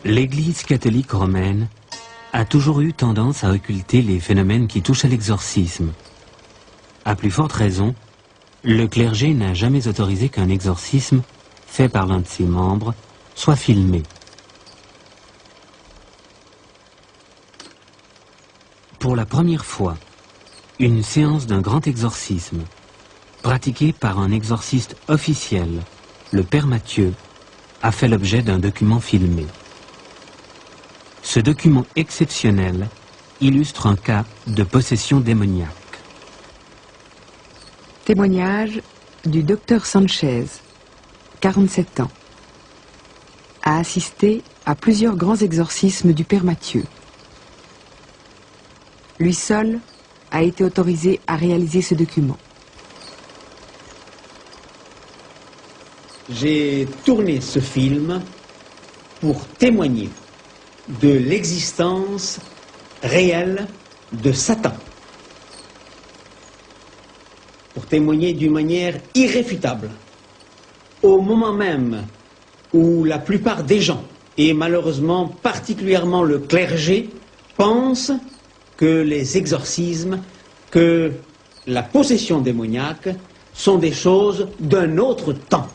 L'Église catholique romaine a toujours eu tendance à occulter les phénomènes qui touchent à l'exorcisme. À plus forte raison, le clergé n'a jamais autorisé qu'un exorcisme, fait par l'un de ses membres, soit filmé. Pour la première fois, une séance d'un grand exorcisme, pratiquée par un exorciste officiel, le Père Mathieu, a fait l'objet d'un document filmé. Ce document exceptionnel illustre un cas de possession démoniaque. Témoignage du docteur Sanchez, 47 ans. A assisté à plusieurs grands exorcismes du Père Mathieu. Lui seul a été autorisé à réaliser ce document. J'ai tourné ce film pour témoigner de l'existence réelle de Satan. Pour témoigner d'une manière irréfutable. Au moment même où la plupart des gens, et malheureusement particulièrement le clergé, pensent que les exorcismes, que la possession démoniaque sont des choses d'un autre temps.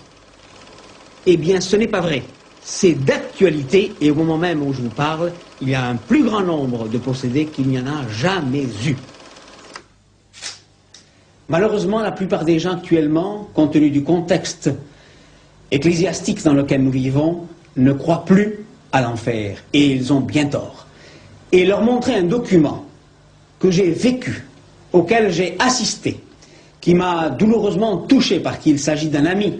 Eh bien, ce n'est pas vrai. C'est d'actualité et au moment même où je vous parle, il y a un plus grand nombre de possédés qu'il n'y en a jamais eu. Malheureusement, la plupart des gens actuellement, compte tenu du contexte ecclésiastique dans lequel nous vivons, ne croient plus à l'enfer et ils ont bien tort. Et leur montrer un document que j'ai vécu, auquel j'ai assisté, qui m'a douloureusement touché parce qu'il s'agit d'un ami,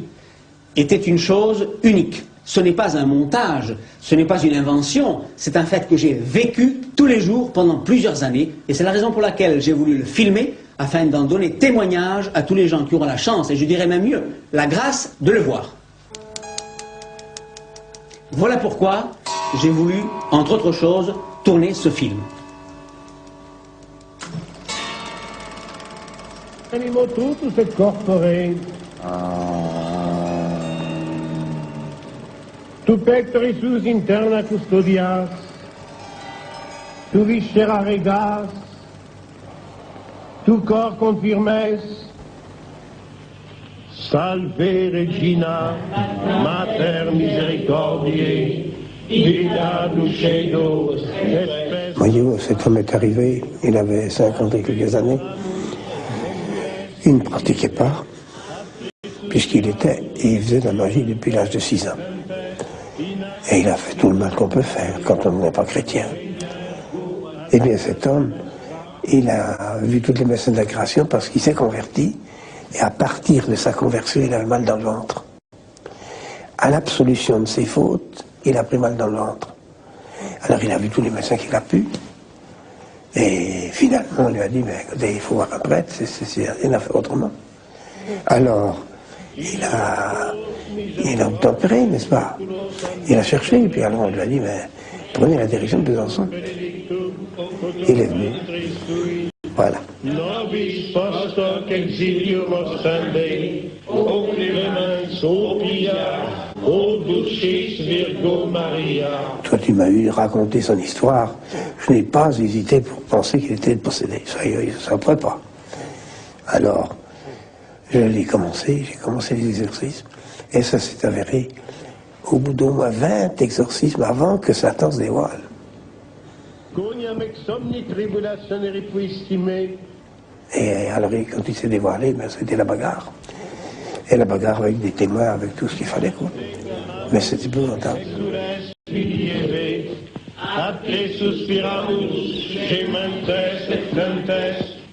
était une chose unique. Ce n'est pas un montage, ce n'est pas une invention, c'est un fait que j'ai vécu tous les jours pendant plusieurs années, et c'est la raison pour laquelle j'ai voulu le filmer, afin d'en donner témoignage à tous les gens qui auront la chance, et je dirais même mieux, la grâce de le voir. Voilà pourquoi j'ai voulu, entre autres choses, tourner ce film. Animo tutus et corpore. Tu pectoris sus interna custodias, tu viscera regas, tu cor confirmes. Salve Regina, Mater Misericordiae, Vita Dulcedo, Espes. Voyez-vous, cet homme est arrivé, il avait 50 et quelques années. Il ne pratiquait pas, puisqu'il faisait de la magie depuis l'âge de 6 ans. Et il a fait tout le mal qu'on peut faire quand on n'est pas chrétien. Eh bien, cet homme, il a vu toutes les messes de la création parce qu'il s'est converti, et à partir de sa conversion, il avait mal dans le ventre. À l'absolution de ses fautes, il a pris mal dans le ventre. Alors il a vu tous les médecins qu'il a pu, et finalement on lui a dit, mais écoutez, il faut voir un prêtre, il a fait autrement. Alors, il a obtempéré, n'est-ce pas? Il a cherché, et puis alors on lui a dit, mais prenez la direction de Besançon. Il est venu. Voilà. Toi, tu m'as eu raconté son histoire. Je n'ai pas hésité pour penser qu'il était possédé. Ça ne pourrait pas. Alors, j'ai commencé les exorcismes. Et ça s'est avéré au bout d'au moins 20 exorcismes avant que Satan se dévoile. Et alors, quand il s'est dévoilé, ben, c'était la bagarre. Et la bagarre avec des témoins, avec tout ce qu'il fallait, quoi. Mais c'était épouvantable.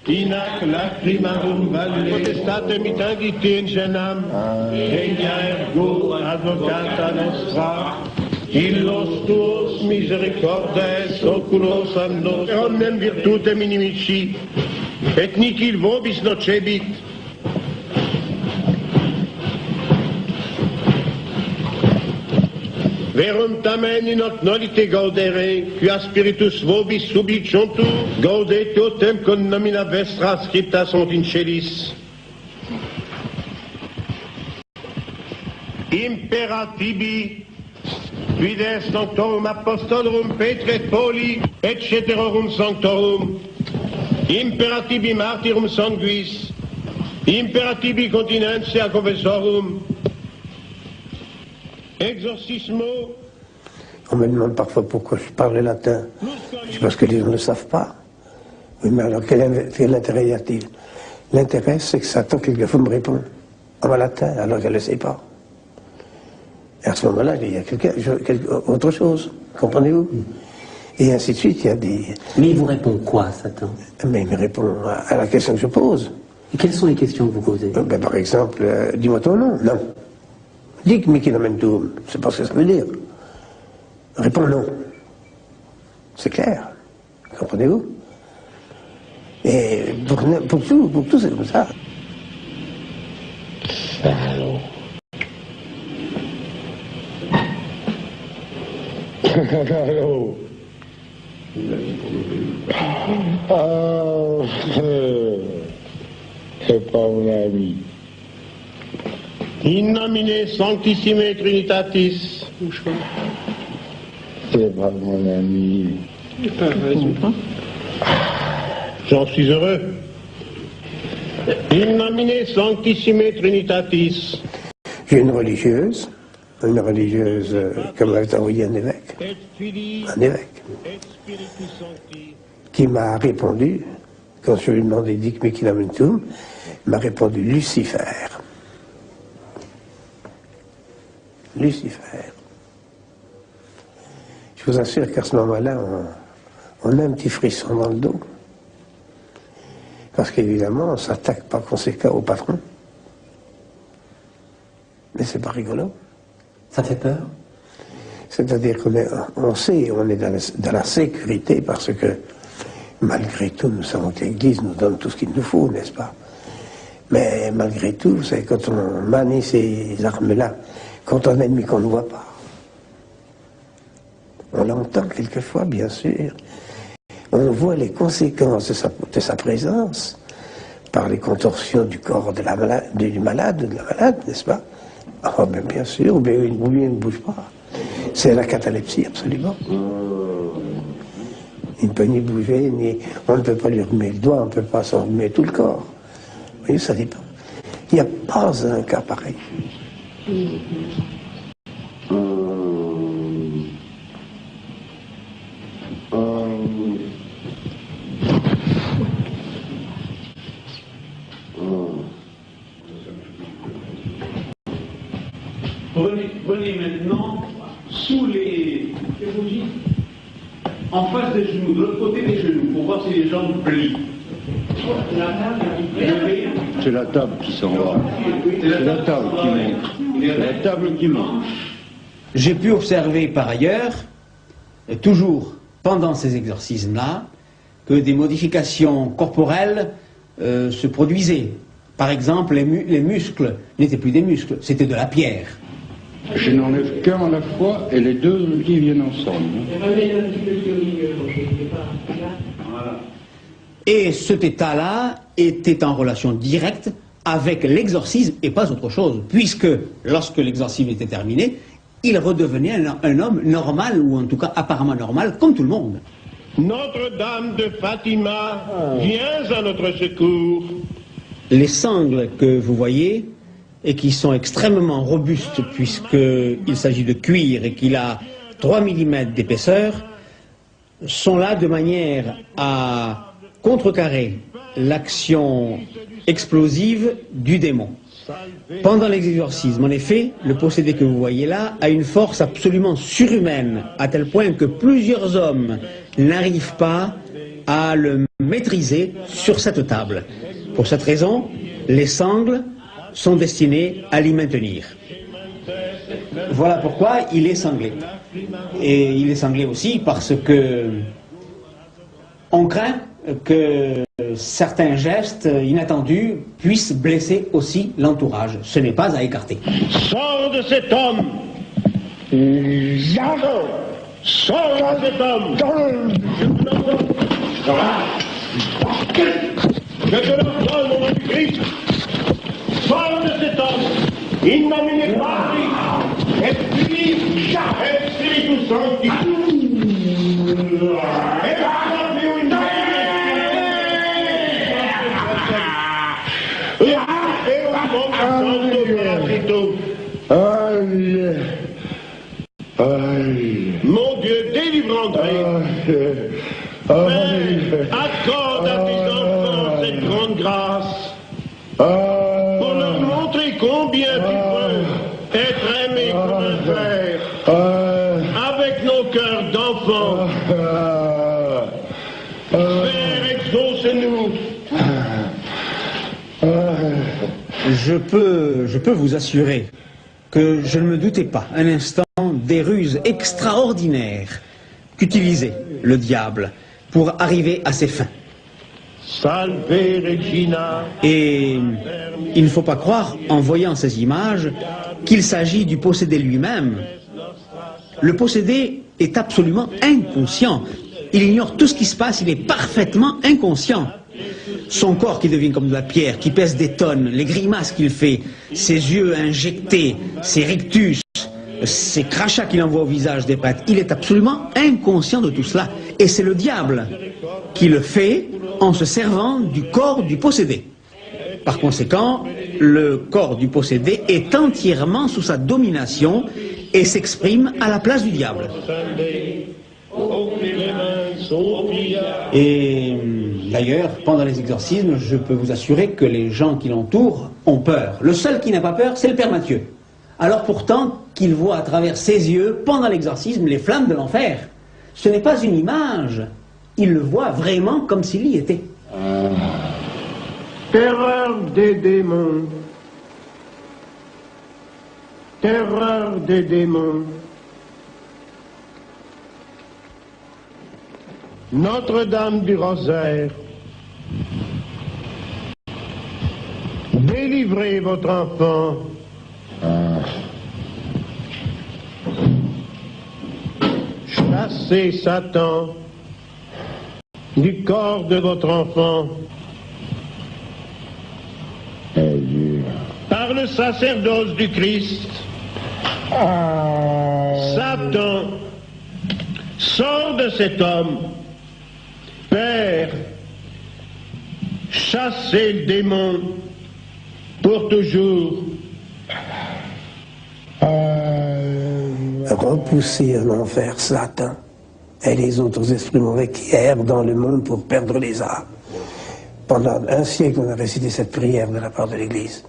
Inac lacrimarum valle, potestate mitangite in genam, regna ergo advocata nostra, illos tuos misericordes oculos annos, omnem virtutem inimici, et nihil vobis nocebit. Verum tamen in hoc nolite gaudere, quia spiritus vobis subliciuntur, gaudete autem con nomina vestra scripta sunt in celis. Imperatibi Fides sanctorum apostolorum Petri et Pauli, et ceterorum sanctorum, imperatibi martyrum sanguis, imperatibi continentia confessorum, exorcismo. On me demande parfois pourquoi je parle latin. C'est parce que les gens ne le savent pas. Oui, mais alors quel intérêt y a-t-il? L'intérêt, c'est que Satan, quelquefois, me répond en latin, alors qu'elle ne le sait pas. Et à ce moment-là, il y a autre chose, comprenez-vous? Et ainsi de suite, il y a des... Mais il vous répond quoi, Satan? Mais il me répond à la question que je pose. Et quelles sont les questions que vous posez? Par exemple, dis-moi ton nom. Non. Dic mihi nomen tuum. C'est pas ce que ça veut dire. Réponds non. C'est clair. Comprenez-vous? Et pour tout, c'est comme ça. Allô. Allô. Ah, c'est pas mon ami. In nomine sanctissime Trinitatis. C'est pas mon ami. J'en suis heureux. In nomine sanctissime Trinitatis. J'ai une religieuse comme m'avait envoyé un évêque, qui m'a répondu, quand je lui ai demandé Dic mihi nomen tuum, m'a répondu Lucifer. Lucifer. Je vous assure qu'à ce moment-là, on a un petit frisson dans le dos. Parce qu'évidemment, on ne s'attaque par conséquent au patron. Mais c'est pas rigolo. Ça fait peur? C'est-à-dire qu'on sait, on est dans la sécurité parce que, malgré tout, nous savons que l'Église nous donne tout ce qu'il nous faut, n'est-ce pas? Mais malgré tout, c'est quand on manie ces armes-là contre un ennemi qu'on ne voit pas. On l'entend quelquefois, bien sûr. On voit les conséquences de sa présence par les contorsions du corps du malade, n'est-ce pas? Ah, ben bien sûr, ou bien il ne bouge pas. C'est la catalepsie, absolument. Il ne peut ni bouger, on ne peut pas lui remettre le doigt, on ne peut pas s'en remettre tout le corps. Vous voyez, ça dépend. Il n'y a pas un cas pareil. Venez maintenant sous les en face des genoux, de l'autre côté des genoux, pour voir si les jambes plient. C'est la table qui s'en va. C'est la table qui monte. C'est la table qui monte. J'ai pu observer par ailleurs, toujours pendant ces exorcismes-là, que des modifications corporelles se produisaient. Par exemple, les muscles n'étaient plus des muscles, c'était de la pierre. Je n'enlève qu'un à la fois et les deux qui viennent ensemble. Et cet état-là était en relation directe avec l'exorcisme et pas autre chose, puisque lorsque l'exorcisme était terminé, il redevenait un homme normal, ou en tout cas apparemment normal, comme tout le monde. Notre-Dame de Fatima, viens à notre secours. Les sangles que vous voyez, et qui sont extrêmement robustes, puisqu'il s'agit de cuir et qu'il a 3 mm d'épaisseur, sont là de manière à contrecarrer l'action explosive du démon. Pendant l'exorcisme, en effet, le possédé que vous voyez là a une force absolument surhumaine, à tel point que plusieurs hommes n'arrivent pas à le maîtriser sur cette table. Pour cette raison, les sangles sont destinées à l'y maintenir. Voilà pourquoi il est sanglé. Et il est sanglé aussi parce que on craint que certains gestes inattendus puissent blesser aussi l'entourage. Ce n'est pas à écarter. Sors de cet homme. Sors de cet homme. Je te l'ordonne au nom du Christ. Sors de cet homme. Il m'a mis les paris. Et puis, Mon Dieu, délivre André. Accorde à tes enfants cette grande grâce pour leur montrer combien tu peux être aimé comme un frère avec nos cœurs d'enfants. Père, exauce-nous. Je peux vous assurer que je ne me doutais pas un instant des ruses extraordinaires qu'utilisait le diable pour arriver à ses fins. Salve Regina. Et il ne faut pas croire, en voyant ces images, qu'il s'agit du possédé lui-même. Le possédé est absolument inconscient. Il ignore tout ce qui se passe, il est parfaitement inconscient. Son corps qui devient comme de la pierre, qui pèse des tonnes, les grimaces qu'il fait, ses yeux injectés, ses rictus, ces crachats qu'il envoie au visage des prêtres, il est absolument inconscient de tout cela. Et c'est le diable qui le fait en se servant du corps du possédé. Par conséquent, le corps du possédé est entièrement sous sa domination et s'exprime à la place du diable. Et d'ailleurs, pendant les exorcismes, je peux vous assurer que les gens qui l'entourent ont peur. Le seul qui n'a pas peur, c'est le Père Mathieu. Alors pourtant qu'il voit à travers ses yeux, pendant l'exorcisme, les flammes de l'enfer. Ce n'est pas une image, il le voit vraiment comme s'il y était. Terreur des démons. Terreur des démons. Notre-Dame du Rosaire, délivrez votre enfant. Chassez Satan du corps de votre enfant. Par le sacerdoce du Christ, Satan sort de cet homme. Père, chassez le démon pour toujours. Repousser en enfer Satan et les autres esprits mauvais qui errent dans le monde pour perdre les âmes. Pendant un siècle, on a récité cette prière de la part de l'Église.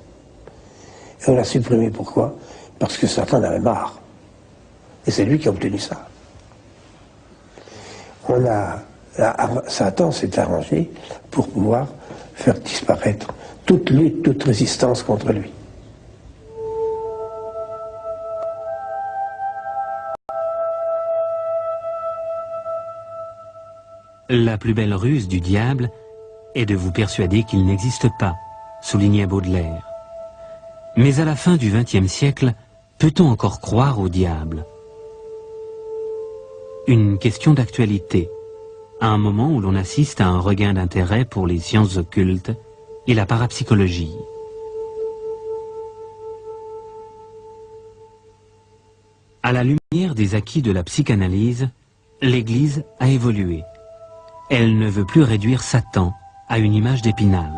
Et on l'a supprimée. Pourquoi? Parce que Satan en avait marre. Et c'est lui qui a obtenu ça. Satan s'est arrangé pour pouvoir faire disparaître toute lutte, toute résistance contre lui. La plus belle ruse du diable est de vous persuader qu'il n'existe pas, soulignait Baudelaire. Mais à la fin du XXe siècle, peut-on encore croire au diable? Une question d'actualité, à un moment où l'on assiste à un regain d'intérêt pour les sciences occultes et la parapsychologie. À la lumière des acquis de la psychanalyse, l'Église a évolué. Elle ne veut plus réduire Satan à une image d'Épinal.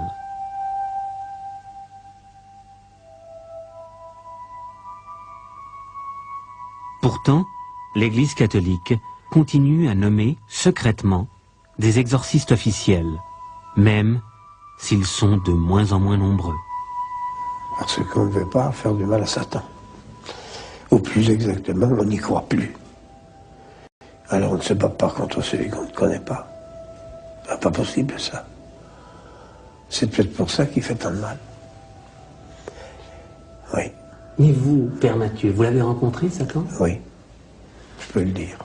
Pourtant, l'Église catholique continue à nommer secrètement des exorcistes officiels, même s'ils sont de moins en moins nombreux. Parce qu'on ne veut pas faire du mal à Satan. Ou plus exactement, on n'y croit plus. Alors on ne se bat pas contre celui qu'on ne connaît pas. C'est pas possible ça. C'est peut-être pour ça qu'il fait tant de mal. Oui. Et vous, Père Mathieu, vous l'avez rencontré, Satan? Oui, je peux le dire.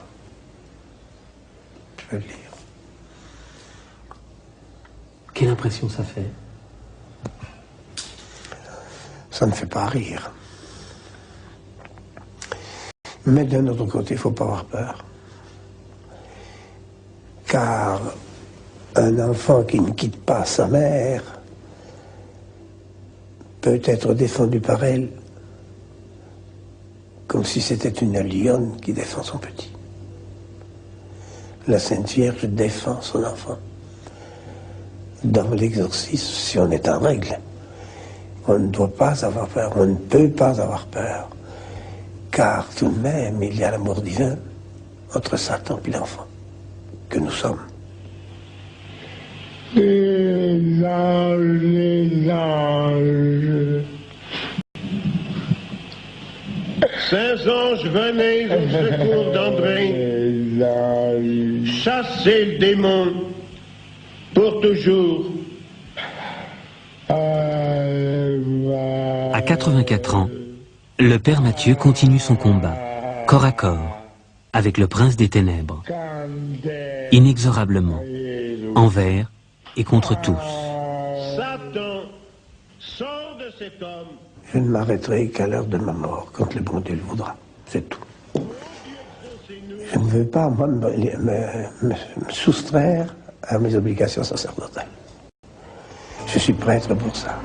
Je peux le dire. Quelle impression ça fait? Ça ne fait pas rire. Mais d'un autre côté, il ne faut pas avoir peur. Car un enfant qui ne quitte pas sa mère peut être défendu par elle comme si c'était une lionne qui défend son petit. la Sainte Vierge défend son enfant. Dans l'exorcisme, si on est en règle, on ne doit pas avoir peur, on ne peut pas avoir peur, car tout de même, il y a l'amour divin entre Satan et l'enfant que nous sommes. Les anges. Saints anges, venez au secours d'André. Chassez le démon pour toujours. À 84 ans, le père Mathieu continue son combat, corps à corps, avec le prince des ténèbres, inexorablement, envers et contre tous. Satan, sors de cet homme. Je ne m'arrêterai qu'à l'heure de ma mort, quand le bon Dieu le voudra. C'est tout. Je ne veux pas, moi, me soustraire à mes obligations sacerdotales. Je suis prêtre pour ça.